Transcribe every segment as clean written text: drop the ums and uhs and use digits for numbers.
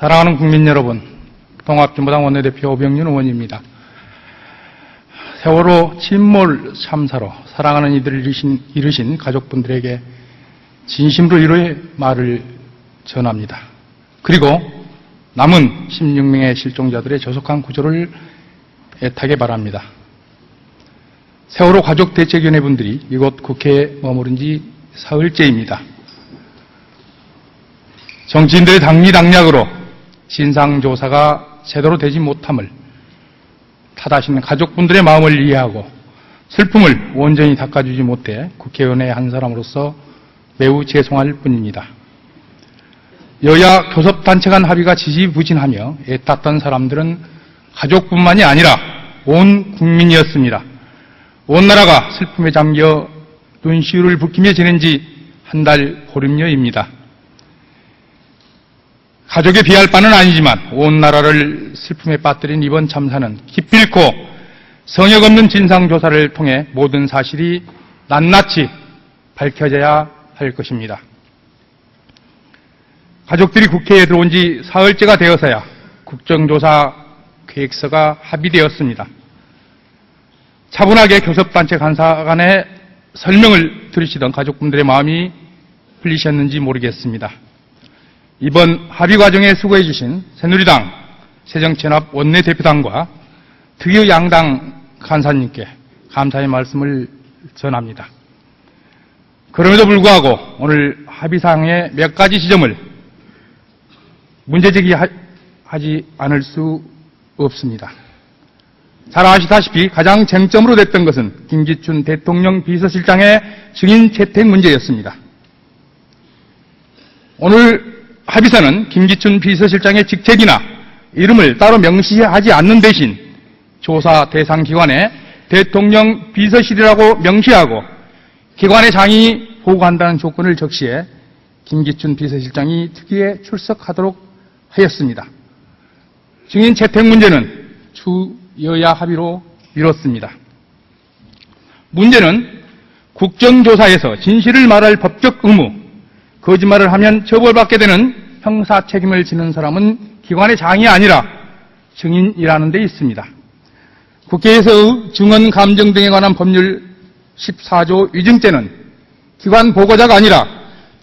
사랑하는 국민 여러분, 통합진보당 원내대표 오병윤 의원입니다. 세월호 침몰 참사로 사랑하는 이들을 잃으신 가족분들에게 진심으로 위로의 말을 전합니다. 그리고 남은 16명의 실종자들의 조속한 구조를 애타게 바랍니다. 세월호 가족대책위원회 분들이 이곳 국회에 머무른 지 사흘째입니다. 정치인들의 당리당략으로 진상조사가 제대로 되지 못함을 탓하시는 가족분들의 마음을 이해하고 슬픔을 온전히 닦아주지 못해 국회의원의 한 사람으로서 매우 죄송할 뿐입니다. 여야 교섭단체 간 합의가 지지부진하며 애탔던 사람들은 가족뿐만이 아니라 온 국민이었습니다. 온 나라가 슬픔에 잠겨 눈시울을 붉히며 지낸 지 한 달 보름여입니다. 가족에 비할 바는 아니지만 온 나라를 슬픔에 빠뜨린 이번 참사는 기필코 성역 없는 진상조사를 통해 모든 사실이 낱낱이 밝혀져야 할 것입니다. 가족들이 국회에 들어온 지 사흘째가 되어서야 국정조사 계획서가 합의되었습니다. 차분하게 교섭단체 간사 간의 설명을 들으시던 가족분들의 마음이 풀리셨는지 모르겠습니다. 이번 합의 과정에 수고해 주신 새누리당, 새정치연합 원내대표단과 특유 양당 간사님께 감사의 말씀을 전합니다. 그럼에도 불구하고 오늘 합의사항의 몇 가지 지점을 문제제기하지 않을 수 없습니다. 잘 아시다시피 가장 쟁점으로 됐던 것은 김기춘 대통령 비서실장의 증인 채택 문제였습니다. 오늘 합의서는 김기춘 비서실장의 직책이나 이름을 따로 명시하지 않는 대신 조사 대상 기관에 대통령 비서실이라고 명시하고 기관의 장이 보고한다는 조건을 적시해 김기춘 비서실장이 특위에 출석하도록 하였습니다. 증인 채택 문제는 주여야 합의로 미뤘습니다. 문제는 국정조사에서 진실을 말할 법적 의무, 거짓말을 하면 처벌받게 되는 형사 책임을 지는 사람은 기관의 장이 아니라 증인이라는 데 있습니다. 국회에서의 증언 감정 등에 관한 법률 14조 위증죄는 기관 보고자가 아니라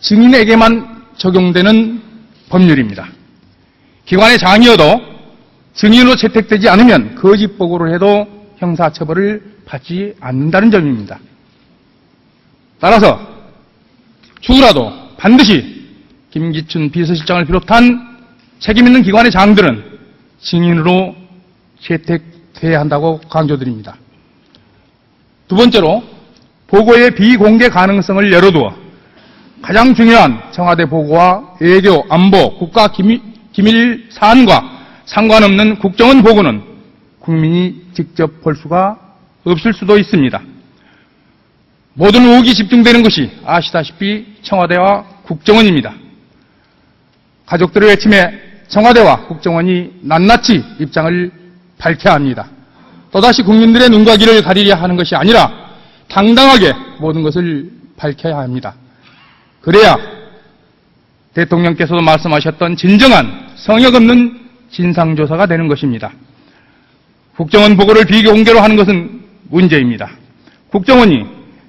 증인에게만 적용되는 법률입니다. 기관의 장이어도 증인으로 채택되지 않으면 거짓 보고를 해도 형사처벌을 받지 않는다는 점입니다. 따라서 죽으라도 반드시 김기춘 비서실장을 비롯한 책임있는 기관의 장들은 증인으로 채택돼야 한다고 강조드립니다. 두 번째로 보고의 비공개 가능성을 열어두어 가장 중요한 청와대 보고와 외교, 안보, 국가 기밀 사안과 상관없는 국정원 보고는 국민이 직접 볼 수가 없을 수도 있습니다. 모든 의혹이 집중되는 것이 아시다시피 청와대와 국정원입니다. 가족들의 외침에 청와대와 국정원이 낱낱이 입장을 밝혀야 합니다. 또다시 국민들의 눈과 귀를 가리려 하는 것이 아니라 당당하게 모든 것을 밝혀야 합니다. 그래야 대통령께서도 말씀하셨던 진정한 성역 없는 진상조사가 되는 것입니다. 국정원 보고를 비공개로 하는 것은 문제입니다. 국정원이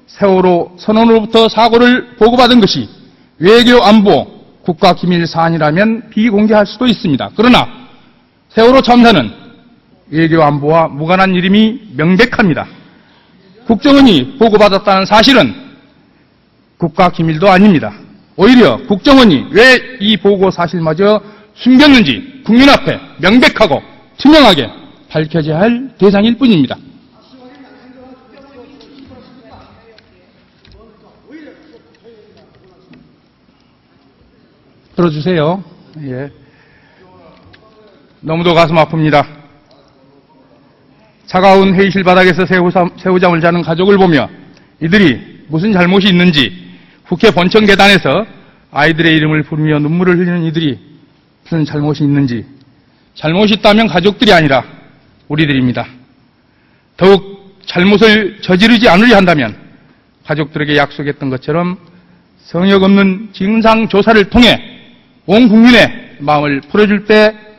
세월호 선언으로부터 사고를 보고받은 것이 외교 안보 국가기밀 사안이라면 비공개할 수도 있습니다. 그러나 세월호 참사는 외교 안보와 무관한 일임이 명백합니다. 국정원이 보고받았다는 사실은 국가기밀도 아닙니다. 오히려 국정원이 왜 이 보고 사실마저 숨겼는지 국민 앞에 명백하고 투명하게 밝혀져야 할 대상일 뿐입니다. 들어주세요. 예. 너무도 가슴 아픕니다. 차가운 회의실 바닥에서 새우잠을 자는 가족을 보며 이들이 무슨 잘못이 있는지 국회 본청 계단에서 아이들의 이름을 부르며 눈물을 흘리는 이들이 무슨 잘못이 있는지, 잘못이 있다면 가족들이 아니라 우리들입니다. 더욱 잘못을 저지르지 않으려 한다면 가족들에게 약속했던 것처럼 성역 없는 진상조사를 통해 온 국민의 마음을 풀어줄 때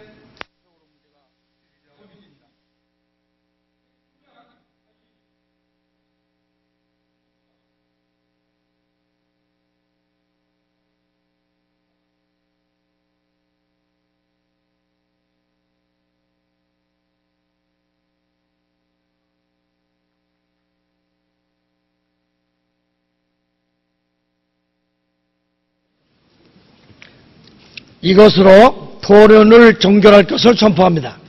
이것으로 토론을 종결할 것을 선포합니다.